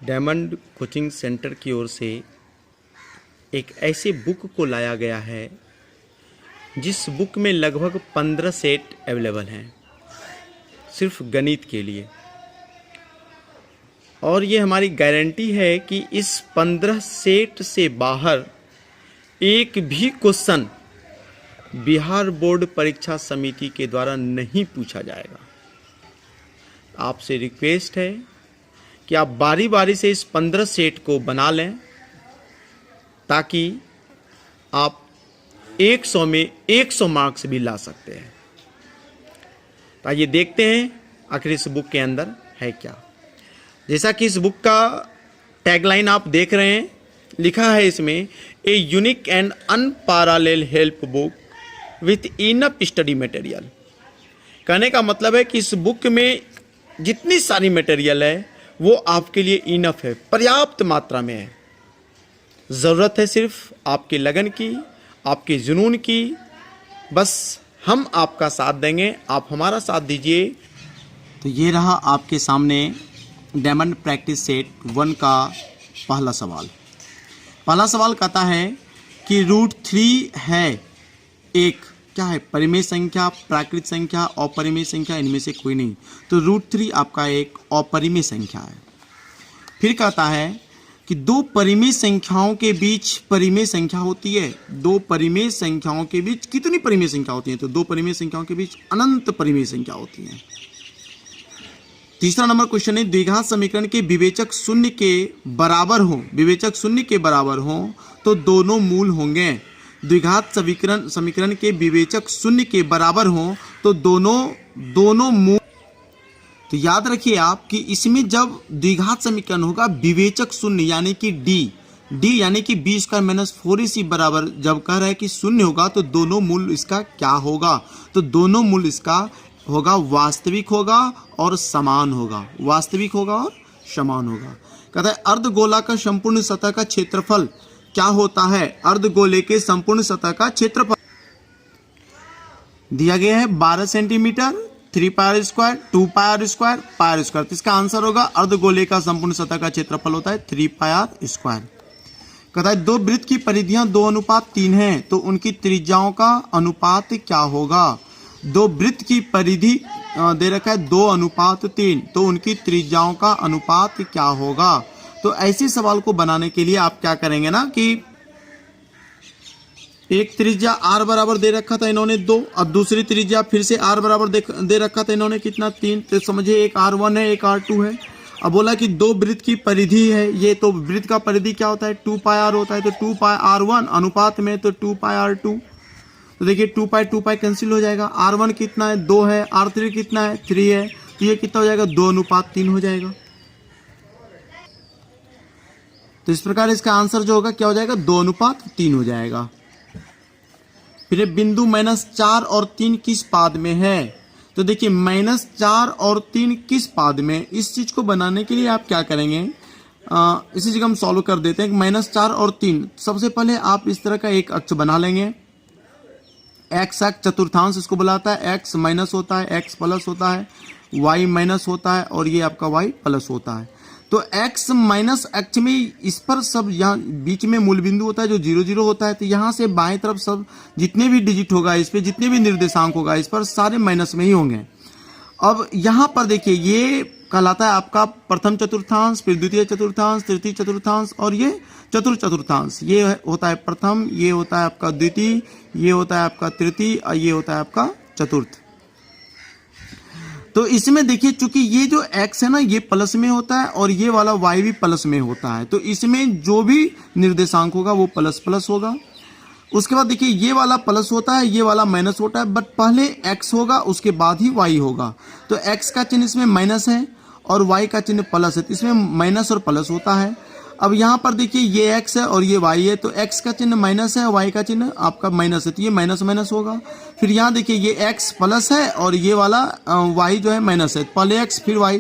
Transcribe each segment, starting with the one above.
Diamond coaching centre की ओर से एक ऐसे बुक को लाया गया है जिस बुक में लगभग 15 सेट अवेलेबल हैं सिर्फ गणित के लिए। और ये हमारी गारंटी है कि इस 15 सेट से बाहर एक भी क्वेश्चन बिहार बोर्ड परीक्षा समिति के द्वारा नहीं पूछा जाएगा। आपसे रिक्वेस्ट है कि आप बारी बारी से इस 15 सेट को बना लें ताकि आप 100 में 100 मार्क्स भी ला सकते हैं। तो आइए देखते हैं आखिर इस बुक के अंदर है क्या। जैसा कि इस बुक का टैगलाइन आप देख रहे हैं, लिखा है इसमें a unique and unparalleled help book with enough study material. कहने का मतलब है कि इस बुक में जितनी सारी मटेरियल है वो आपके लिए इनफ है, पर्याप्त मात्रा में है। ज़रूरत है सिर्फ आपके लगन की, आपके जुनून की। बस हम आपका साथ देंगे, आप हमारा साथ दीजिए। तो ये रहा आपके सामने डायमंड प्रैक्टिस सेट 1 का पहला सवाल। पहला सवाल कहता है कि √3 है एक क्या है, परिमेय संख्या, प्राकृत संख्या, अपरिमेय संख्या, इनमें से कोई नहीं। तो √3 आपका एक अपरिमेय संख्या है। फिर कहता है कि दो परिमेय संख्याओं के बीच परिमेय संख्या होती है। दो परिमेय संख्याओं के बीच कितनी परिमेय संख्या होती है? तो दो परिमेय संख्याओं के बीच अनंत परिमेय संख्या होती है। तीसरा नंबर क्वेश्चन है द्विघात समीकरण के विवेचक शून्य के बराबर हो, विवेचक शून्य के बराबर हो तो दोनों मूल होंगे। द्विघात समीकरण के विवेचक शून्य के बराबर हो तो दोनों मूल। तो याद रखिए आप कि इसमें जब द्विघात समीकरण होगा विवेचक शून्य यानी कि डी यानी कि b² - 4ac बराबर जब कह रहा है कि शून्य होगा तो दोनों मूल इसका क्या होगा? तो दोनों मूल इसका होगा वास्तविक होगा और समान होगा, वास्तविक होगा और समान होगा। कहता है अर्धगोला का संपूर्ण सतह का क्षेत्रफल क्या होता है? अर्धगोले के संपूर्ण सतह का क्षेत्रफल दिया गया है 12 सेंटीमीटर, 3πr², 2πr², πr²। तो इसका आंसर होगा अर्धगोले का संपूर्ण सतह का क्षेत्रफल होता है 3πr²। कहता है दो वृत्त की परिधियां 2:3 हैं तो उनकी त्रिज्याओं का अनुपात क्या होगा? दो वृत्त की परिधि दे रखा है 2:3 तो उनकी त्रिज्याओं का अनुपात क्या होगा? तो ऐसे सवाल को बनाने के लिए आप क्या करेंगे ना कि एक त्रिज्या r बराबर दे रखा था इन्होंने 2, अब दूसरी त्रिज्या फिर से r बराबर दे रखा था इन्होंने कितना 3। तो समझिए एक r1 है एक r2 है। अब बोला कि दो वृत्त की परिधि है ये, तो वृत्त का परिधि क्या होता है 2πr होता है। तो 2πr1 अनुपात में तो 2πr2। तो देखिए 2π कैंसिल हो जाएगा। r1 कितना है 2 है, r3 कितना है 3 है, तो ये कितना हो जाएगा 2:3 हो जाएगा। तो इस प्रकार इसका आंसर जो होगा क्या हो जाएगा 2:3 हो जाएगा। फिर बिंदु -4 और 3 किस पाद में है? तो देखिए -4 और 3 किस पाद में, इस चीज को बनाने के लिए आप क्या करेंगे, इसी जगह हम सॉल्व कर देते हैं। -4 और 3 सबसे पहले आप इस तरह का एक अक्ष बना लेंगे। x चतुर्थांश इसको बुलाता है, x माइनस होता है, x प्लस होता है, y माइनस होता है और ये आपका y प्लस होता है। तो x माइनस अक्ष में इस पर सब यहाँ बीच में मूल बिंदु होता है जो 0 0 होता है। तो यहाँ से बाएं तरफ सब जितने भी डिजिट होगा इस पे, जितने भी निर्देशांक होगा इस पर सारे माइनस में ही होंगे। अब यहाँ पर देखिए ये कहलाता है आपका प्रथम चतुर्थांश, फिर द्वितीय चतुर्थांश, तृतीय चतुर्थांश और ये चतुर्थ चतुर्थांश। ये होता है प्रथम, ये होता है आपका द्वितीय, ये होता है आपका तृतीय और ये होता है आपका चतुर्थ। तो इसमें देखिए चूंकि ये जो x है ना ये प्लस में होता है और ये वाला y भी प्लस में होता है, तो इसमें जो भी निर्देशांक होगा वो प्लस प्लस होगा। उसके बाद देखिए ये वाला प्लस होता है, ये वाला माइनस होता है, बट पहले x होगा उसके बाद ही y होगा। तो x का चिन्ह इसमें माइनस है और y का चिन्ह प्लस है, तो इसमें माइनस और प्लस होता है। अब यहाँ पर देखिए ये x है और ये y है, तो x का चिन्ह माइनस है, y का चिन्ह आपका माइनस है, तो ये माइनस माइनस होगा। फिर यहाँ देखिए ये x प्लस है और ये वाला y जो है माइनस है, पहले x फिर y,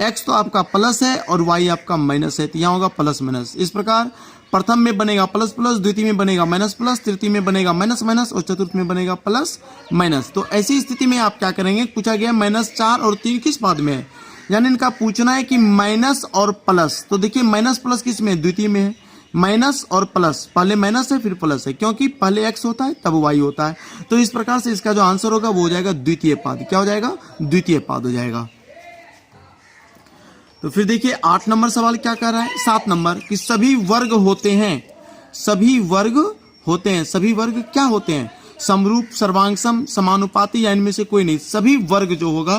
x तो आपका प्लस है और y आपका माइनस है, तो यहाँ होगा प्लस माइनस। इस प्रकार प्रथम में बनेगा प्लस प्लस, द्वितीय में बनेगा माइनस प्लस, तृतीय में बनेगा माइनस माइनस और चतुर्थ में बनेगा प्लस माइनस। तो ऐसी स्थिति में आप क्या करेंगे, पूछा गया -4 और 3 किस पाद में है, यानी इनका पूछना है कि माइनस और प्लस। तो देखिए माइनस प्लस किस में, द्वितीय में है। माइनस और प्लस, पहले माइनस है फिर प्लस है, क्योंकि पहले x होता है तब y होता है। तो इस प्रकार से इसका जो आंसर होगा वो हो जाएगा द्वितीय पाद। क्या हो जाएगा, द्वितीय पाद हो जाएगा। तो फिर देखिए 8 नंबर सवाल क्या कर रहा है, 7 नंबर, कि सभी वर्ग होते हैं, सभी वर्ग होते हैं, सभी वर्ग क्या होते हैं, समरूप, सर्वांगसम, समानुपाती या इनमें से कोई नहीं। सभी वर्ग जो होगा,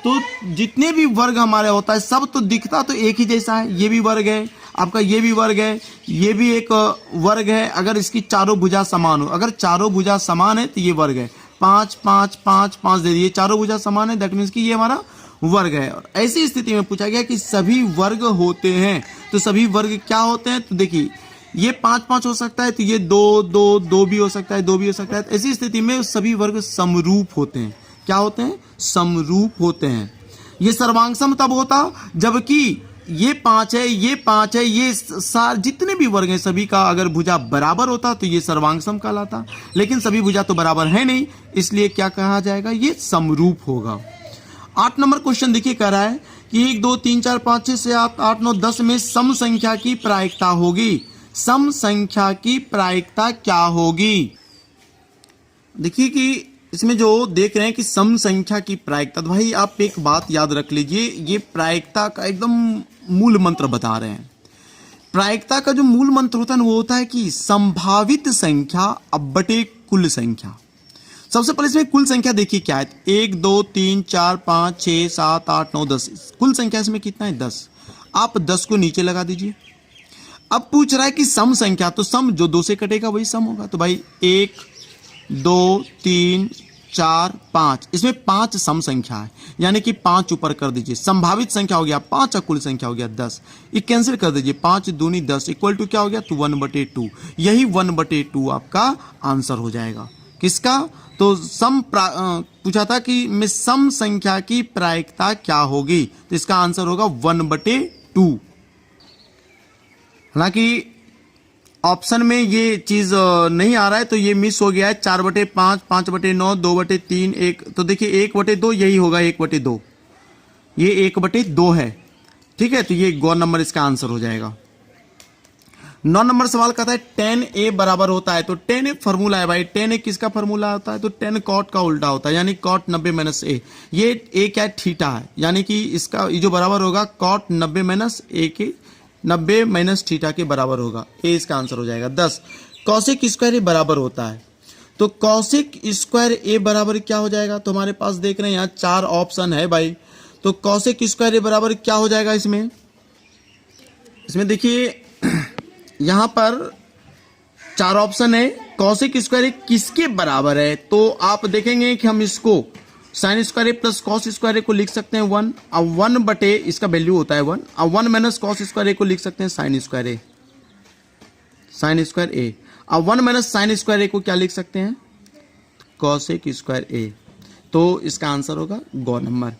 तो जितने भी वर्ग हमारे होता है सब तो दिखता तो एक ही जैसा है। ये भी वर्ग है आपका, ये भी वर्ग है, ये भी एक वर्ग है, अगर इसकी चारों भुजा समान हो। अगर चारों भुजा समान है तो ये वर्ग है। 5 5 5 5 दे दिए, चारों भुजा समान है, दैट मीन्स कि ये हमारा वर्ग है। और ऐसी स्थिति में पूछा गया कि सभी वर्ग होते हैं, तो सभी वर्ग क्या होते हैं, तो देखिए ये 5 5 हो सकता है, तो ये 2 2 2 भी हो सकता है, 2 भी हो सकता है। ऐसी स्थिति में सभी वर्ग समरूप होते हैं। क्या होते हैं, समरूप होते हैं। ये सर्वांगसम तब होता जबकि ये 5 है, ये 5 है, ये जितने भी वर्ग हैं सभी का अगर भुजा बराबर होता तो ये सर्वांगसम कहलाता। लेकिन सभी भुजा तो बराबर है नहीं, इसलिए क्या कहा जाएगा, ये समरूप होगा। 8 नंबर क्वेश्चन देखिए कह रहा है कि 1 2 3 4 5 6 7 8 9 10 में सम संख्या की प्रायिकता होगी। सम संख्या की प्रायिकता क्या होगी। देखिए कि इसमें जो देख रहे हैं कि सम संख्या की प्रायिकता, तो भाई आप एक बात याद रख लीजिए, ये प्रायिकता का एकदम मूल मंत्र बता रहे हैं। प्रायिकता का जो मूल मंत्र होता है ना, वो होता है कि संभावित संख्या अब बटे कुल संख्या। सबसे पहले इसमें कुल संख्या देखिए क्या है, 1 2 3 4 5 6 7 8 9 10, कुल संख्या इसमें कितना है, 10। आप 10 को नीचे लगा दीजिए। अब पूछ रहा है कि सम संख्या, तो सम जो 2 से कटेगा वही सम होगा। तो भाई 1 2 3 4 5, इसमें 5 सम संख्या है, यानी कि 5 ऊपर कर दीजिए। संभावित संख्या हो गया 5 और कुल संख्या हो गया 10। ये कैंसिल कर दीजिए, 5 दूनी 10 इक्वल टू क्या हो गया, तो 1/2। यही 1/2 आपका आंसर हो जाएगा। किसका, तो पूछा था कि में सम संख्या की प्रायिकता क्या होगी, तो इसका आंसर होगा 1/2। हालांकि ऑप्शन में ये चीज नहीं आ रहा है तो ये मिस हो गया है। 4/5, 5/9, 2/3, 1, तो देखिए 1/2 यही होगा, 1/2, ये 1/2 है। ठीक है, तो ये गौ नंबर इसका आंसर हो जाएगा। 9 नंबर सवाल कहता है tan a बराबर होता है, तो tan a फॉर्मूला है भाई। tan a किसका फॉर्मूला होता है, तो tan cot का उल्टा होता है, यानी cot 90 - a। ये a क्या है, थीटा है, यानी कि इसका ये जो बराबर होगा cot 90 - a के 90 - थीटा के बराबर होगा। ए इसका आंसर हो जाएगा। 10 कौशिक स्क्वायर ए बराबर होता है, तो कौशिक स्क्वायर ए बराबर क्या हो जाएगा, तो हमारे पास देख रहे हैं यहाँ 4 ऑप्शन है भाई। तो कौशिक स्क्वायर ए बराबर क्या हो जाएगा, इसमें देखिए यहाँ पर 4 ऑप्शन है। कौशिक स्क्वायर ए किसके बराबर है, तो आप देखेंगे कि हम इसको साइन स्क्वायर ए प्लस कॉस स्क्वायर ए को लिख सकते हैं 1, अब 1/, इसका वैल्यू होता है 1, अब 1 माइनस कॉस स्क्वायर ए को लिख सकते हैं साइन स्क्वायर ए, अब 1 माइनस साइन स्क्वायर ए को क्या लिख सकते हैं, कॉसेक स्क्वायर ए। तो इसका आंसर होगा गौ नंबर।